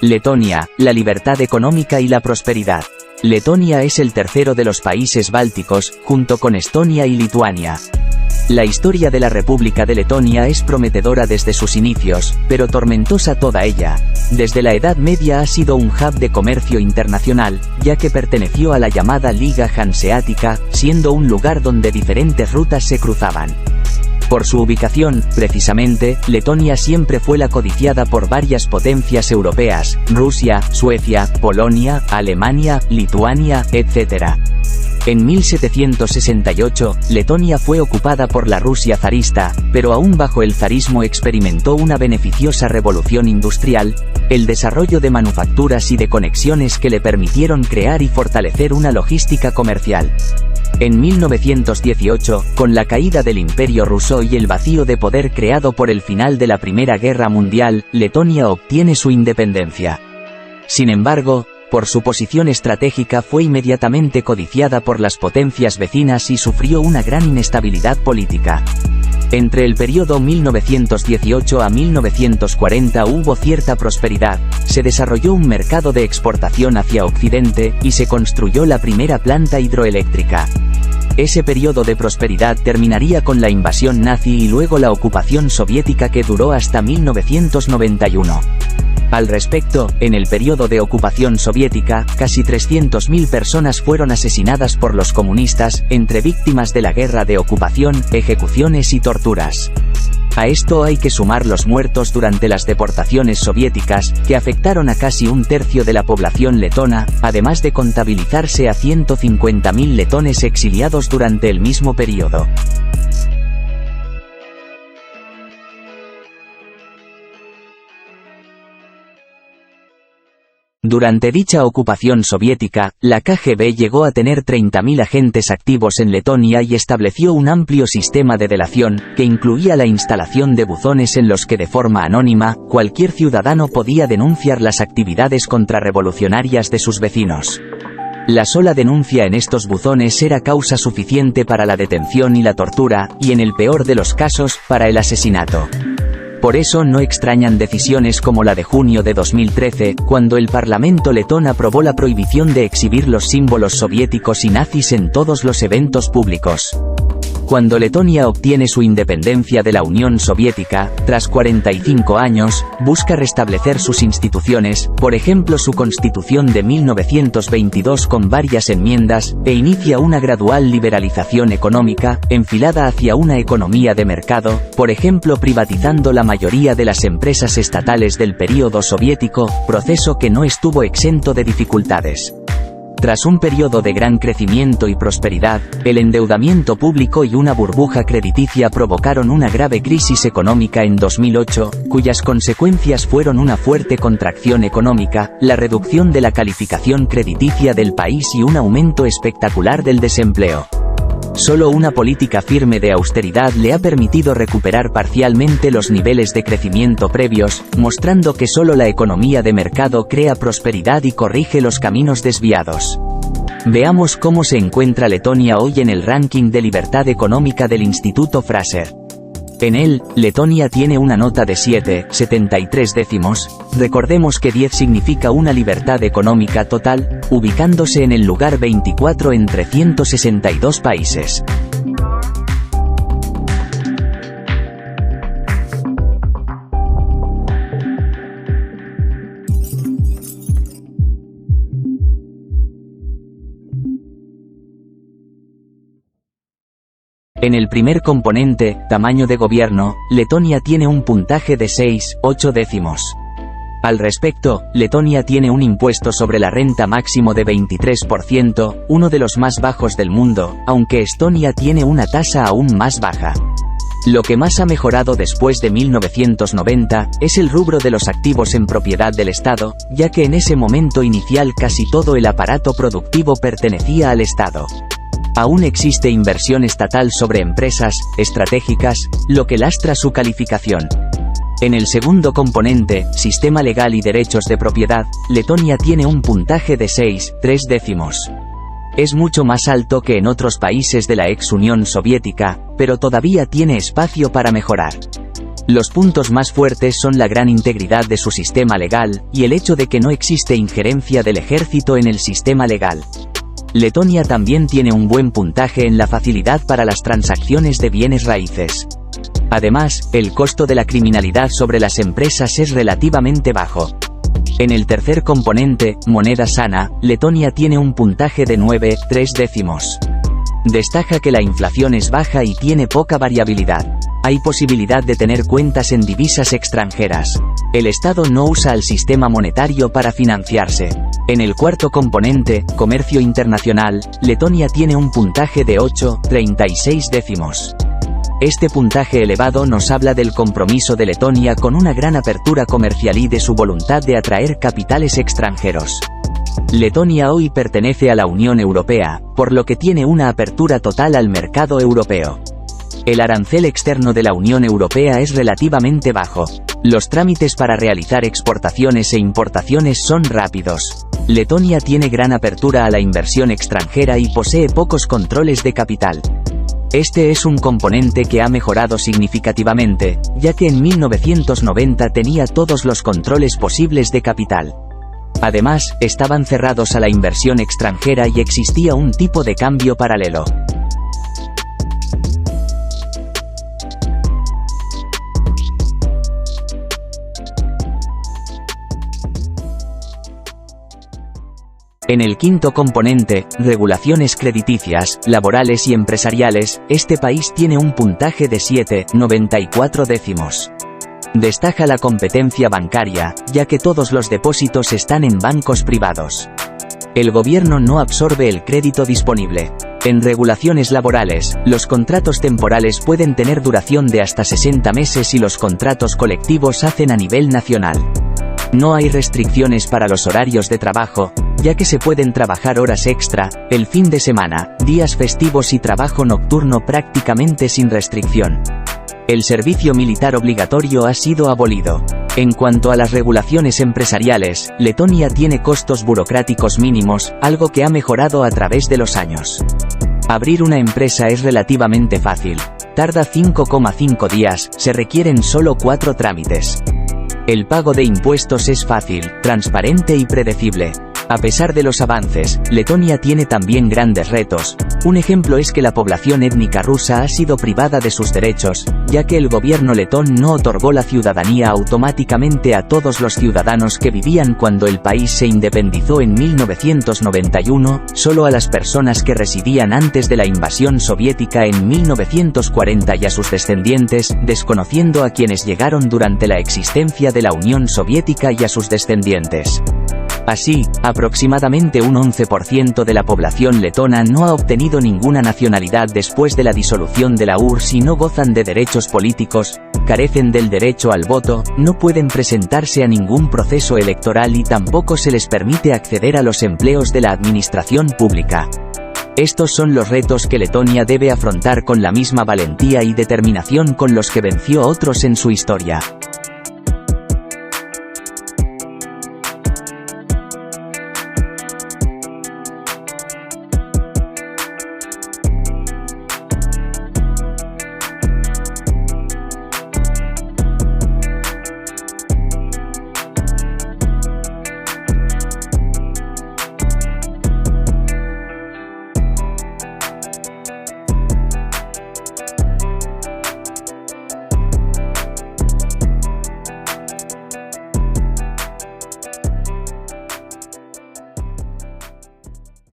Letonia, la libertad económica y la prosperidad. Letonia es el tercero de los países bálticos, junto con Estonia y Lituania. La historia de la República de Letonia es prometedora desde sus inicios, pero tormentosa toda ella. Desde la Edad Media ha sido un hub de comercio internacional, ya que perteneció a la llamada Liga Hanseática, siendo un lugar donde diferentes rutas se cruzaban. Por su ubicación, precisamente, Letonia siempre fue la codiciada por varias potencias europeas: Rusia, Suecia, Polonia, Alemania, Lituania, etc. En 1768, Letonia fue ocupada por la Rusia zarista, pero aún bajo el zarismo experimentó una beneficiosa revolución industrial, el desarrollo de manufacturas y de conexiones que le permitieron crear y fortalecer una logística comercial. En 1918, con la caída del Imperio ruso y el vacío de poder creado por el final de la Primera Guerra Mundial, Letonia obtiene su independencia. Sin embargo, por su posición estratégica fue inmediatamente codiciada por las potencias vecinas y sufrió una gran inestabilidad política. Entre el periodo 1918 a 1940 hubo cierta prosperidad, se desarrolló un mercado de exportación hacia Occidente, y se construyó la primera planta hidroeléctrica. Ese periodo de prosperidad terminaría con la invasión nazi y luego la ocupación soviética que duró hasta 1991. Al respecto, en el periodo de ocupación soviética, casi 300.000 personas fueron asesinadas por los comunistas, entre víctimas de la guerra de ocupación, ejecuciones y torturas. A esto hay que sumar los muertos durante las deportaciones soviéticas, que afectaron a casi un tercio de la población letona, además de contabilizarse a 150.000 letones exiliados durante el mismo periodo. Durante dicha ocupación soviética, la KGB llegó a tener 30.000 agentes activos en Letonia y estableció un amplio sistema de delación, que incluía la instalación de buzones en los que de forma anónima, cualquier ciudadano podía denunciar las actividades contrarrevolucionarias de sus vecinos. La sola denuncia en estos buzones era causa suficiente para la detención y la tortura, y en el peor de los casos, para el asesinato. Por eso no extrañan decisiones como la de junio de 2013, cuando el Parlamento letón aprobó la prohibición de exhibir los símbolos soviéticos y nazis en todos los eventos públicos. Cuando Letonia obtiene su independencia de la Unión Soviética, tras 45 años, busca restablecer sus instituciones, por ejemplo su Constitución de 1922 con varias enmiendas, e inicia una gradual liberalización económica, enfilada hacia una economía de mercado, por ejemplo privatizando la mayoría de las empresas estatales del período soviético, proceso que no estuvo exento de dificultades. Tras un periodo de gran crecimiento y prosperidad, el endeudamiento público y una burbuja crediticia provocaron una grave crisis económica en 2008, cuyas consecuencias fueron una fuerte contracción económica, la reducción de la calificación crediticia del país y un aumento espectacular del desempleo. Solo una política firme de austeridad le ha permitido recuperar parcialmente los niveles de crecimiento previos, mostrando que solo la economía de mercado crea prosperidad y corrige los caminos desviados. Veamos cómo se encuentra Letonia hoy en el ranking de libertad económica del Instituto Fraser. En él, Letonia tiene una nota de 7,73 décimos, recordemos que 10 significa una libertad económica total, ubicándose en el lugar 24 entre 162 países. En el primer componente, tamaño de gobierno, Letonia tiene un puntaje de 6,8 décimos. Al respecto, Letonia tiene un impuesto sobre la renta máximo de 23%, uno de los más bajos del mundo, aunque Estonia tiene una tasa aún más baja. Lo que más ha mejorado después de 1990, es el rubro de los activos en propiedad del Estado, ya que en ese momento inicial casi todo el aparato productivo pertenecía al Estado. Aún existe inversión estatal sobre empresas estratégicas, lo que lastra su calificación. En el segundo componente, sistema legal y derechos de propiedad, Letonia tiene un puntaje de 6,3 décimos. Es mucho más alto que en otros países de la ex Unión Soviética, pero todavía tiene espacio para mejorar. Los puntos más fuertes son la gran integridad de su sistema legal, y el hecho de que no existe injerencia del ejército en el sistema legal. Letonia también tiene un buen puntaje en la facilidad para las transacciones de bienes raíces. Además, el costo de la criminalidad sobre las empresas es relativamente bajo. En el tercer componente, moneda sana, Letonia tiene un puntaje de 9,3. Destaca que la inflación es baja y tiene poca variabilidad. Hay posibilidad de tener cuentas en divisas extranjeras. El Estado no usa el sistema monetario para financiarse. En el cuarto componente, comercio internacional, Letonia tiene un puntaje de 8,36. Este puntaje elevado nos habla del compromiso de Letonia con una gran apertura comercial y de su voluntad de atraer capitales extranjeros. Letonia hoy pertenece a la Unión Europea, por lo que tiene una apertura total al mercado europeo. El arancel externo de la Unión Europea es relativamente bajo. Los trámites para realizar exportaciones e importaciones son rápidos. Letonia tiene gran apertura a la inversión extranjera y posee pocos controles de capital. Este es un componente que ha mejorado significativamente, ya que en 1990 tenía todos los controles posibles de capital. Además, estaban cerrados a la inversión extranjera y existía un tipo de cambio paralelo. En el quinto componente, regulaciones crediticias, laborales y empresariales, este país tiene un puntaje de 7,94. Destaca la competencia bancaria, ya que todos los depósitos están en bancos privados. El gobierno no absorbe el crédito disponible. En regulaciones laborales, los contratos temporales pueden tener duración de hasta 60 meses y los contratos colectivos hacen a nivel nacional. No hay restricciones para los horarios de trabajo, ya que se pueden trabajar horas extra, el fin de semana, días festivos y trabajo nocturno prácticamente sin restricción. El servicio militar obligatorio ha sido abolido. En cuanto a las regulaciones empresariales, Letonia tiene costos burocráticos mínimos, algo que ha mejorado a través de los años. Abrir una empresa es relativamente fácil. Tarda 5,5 días, se requieren solo 4 trámites. El pago de impuestos es fácil, transparente y predecible. A pesar de los avances, Letonia tiene también grandes retos. Un ejemplo es que la población étnica rusa ha sido privada de sus derechos, ya que el gobierno letón no otorgó la ciudadanía automáticamente a todos los ciudadanos que vivían cuando el país se independizó en 1991, solo a las personas que residían antes de la invasión soviética en 1940 y a sus descendientes, desconociendo a quienes llegaron durante la existencia de la Unión Soviética y a sus descendientes. Así, aproximadamente un 11% de la población letona no ha obtenido ninguna nacionalidad después de la disolución de la URSS y no gozan de derechos políticos, carecen del derecho al voto, no pueden presentarse a ningún proceso electoral y tampoco se les permite acceder a los empleos de la administración pública. Estos son los retos que Letonia debe afrontar con la misma valentía y determinación con los que venció a otros en su historia.